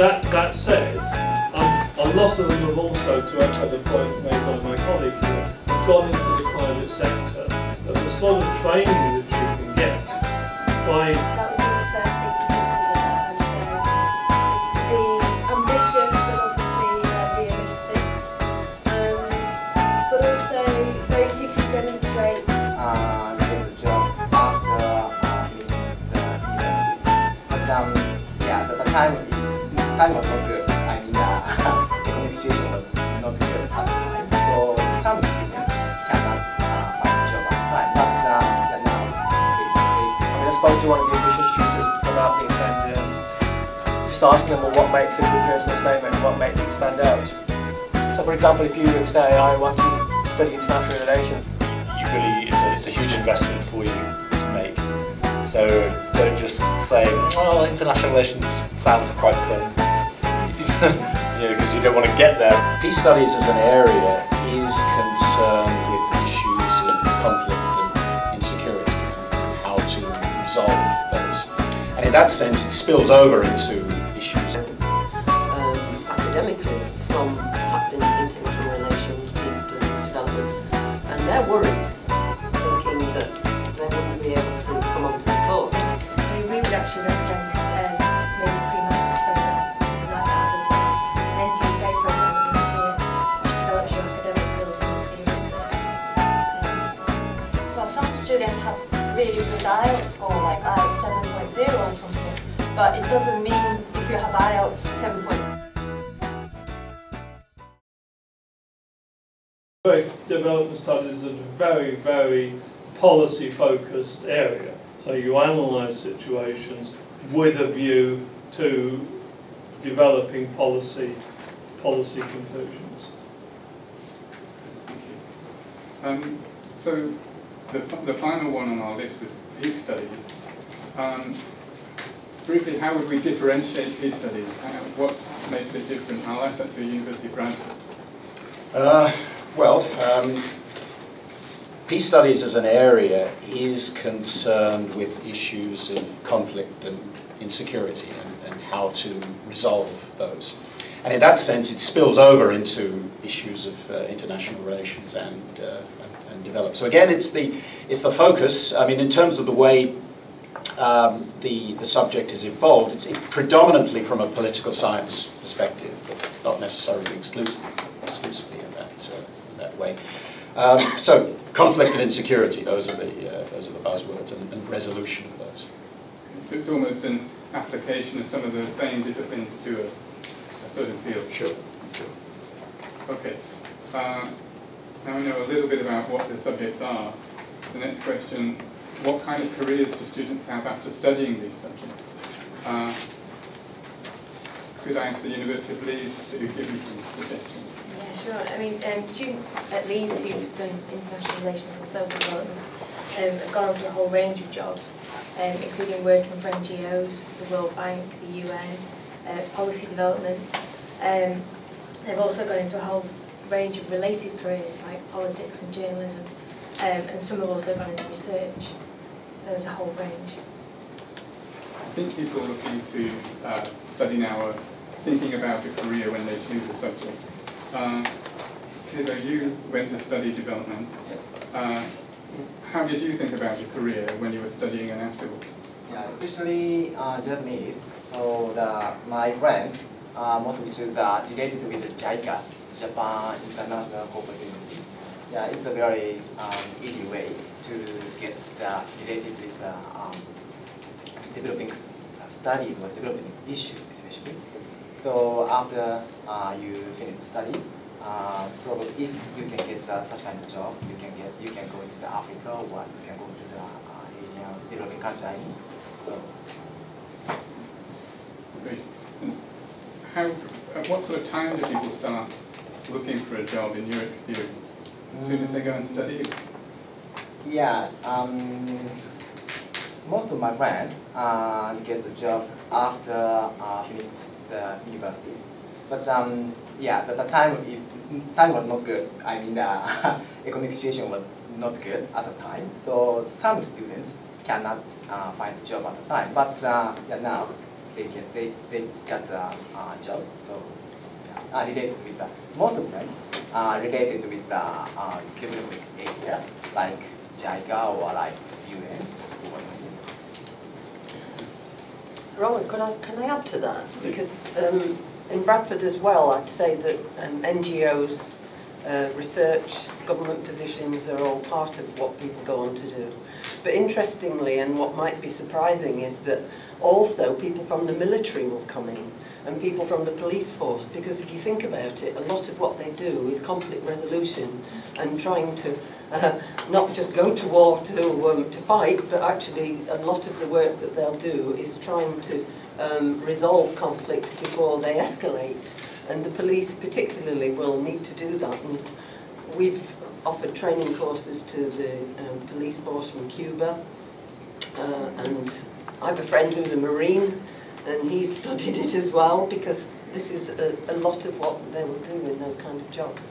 That said, a lot of them have also, to echo the point made by my colleague here, have gone into the private sector. That the sort of training that you can get by... That would be the first thing to consider, I would say. Just to be ambitious, but obviously realistic. But also those who can demonstrate... get the job after finishing the university. But yeah, the time was not good. I mean, economic situation was not good at the time. So some students cannot find a job at the time. But now, I spoke to one of the ambitious tutors about this and just asking them, well, what makes a good personal statement and what makes it stand out. So for example, if you would say, I want to study international relations, it's a huge investment for you to make. So don't just say, oh, international relations sounds quite fun. Because you don't want to get there. Peace studies as an area is concerned with issues of conflict and insecurity and how to resolve those. And in that sense, it spills over into issues. Academically, from perhaps in international relations, peace studies, development, and they're worried, thinking that they wouldn't be able to come onto the course. We would actually recommend maybe a pre-master's program, something like that. There's an NCUK program that comes here, which develops your academic skills and also your Well, some students have really good IELTS score, like IELTS 7.0 or something, but it doesn't mean if you have IELTS 7.0. Development studies is a very, very policy-focused area. So you analyse situations with a view to developing policy conclusions. So the final one on our list was peace studies. Briefly, how would we differentiate peace studies? What makes it different? I'll ask that to a university graduate. Peace studies as an area is concerned with issues of conflict and insecurity and how to resolve those. And in that sense, it spills over into issues of international relations and develop. So again, it's the focus. I mean, in terms of the way the subject is evolved, it's predominantly from a political science perspective, but not necessarily exclusively in that way. So conflict and insecurity, those are the buzzwords, and resolution of those. So it's almost an application of some of the same disciplines to a certain field. Sure. Okay. Now we know a little bit about what the subjects are. The next question, what kind of careers do students have after studying these subjects? Could I ask the University of Leeds to give me some suggestions? Yeah, sure. I mean, students at Leeds who've done international relations and global development have gone on to a whole range of jobs, including working for NGOs, the World Bank, the UN, policy development. They've also gone into a whole range of related careers like politics and journalism, and some have also gone into research. So there's a whole range. I think people looking to study now are thinking about a career when they choose a subject. Kizo, you went to study development. How did you think about a career when you were studying and afterwards? Yeah, especially Japanese. So my friends, most of which are related with the JICA, Japan International Corporation. Yeah, it's a very easy way to get related with developing studies or developing issues, especially. So after you finish the study, probably if you can get such kind of job, you can go into the Africa or you can go to the Asian developing country. So. Great. At what sort of time do people start looking for a job in your experience? As soon as they go and study? Yeah, most of my friends get the job after finished the university. But yeah, the time was not good. I mean, the economic situation was not good at the time. So some students cannot find a job at the time. But yeah, now they got a job. So related with most of them related with the development area like JICA or like UN. Rowan, can I add to that? Because in Bradford as well, I'd say that NGOs, research, government positions are all part of what people go on to do. But interestingly, and what might be surprising, is that also people from the military will come in and people from the police force, because if you think about it, a lot of what they do is conflict resolution and trying to not just go to war to fight, but actually a lot of the work that they'll do is trying to resolve conflicts before they escalate. And the police particularly will need to do that. And we've offered training courses to the police force from Cuba. And I have a friend who's a Marine, and he studied it as well, because this is a lot of what they will do in those kind of jobs.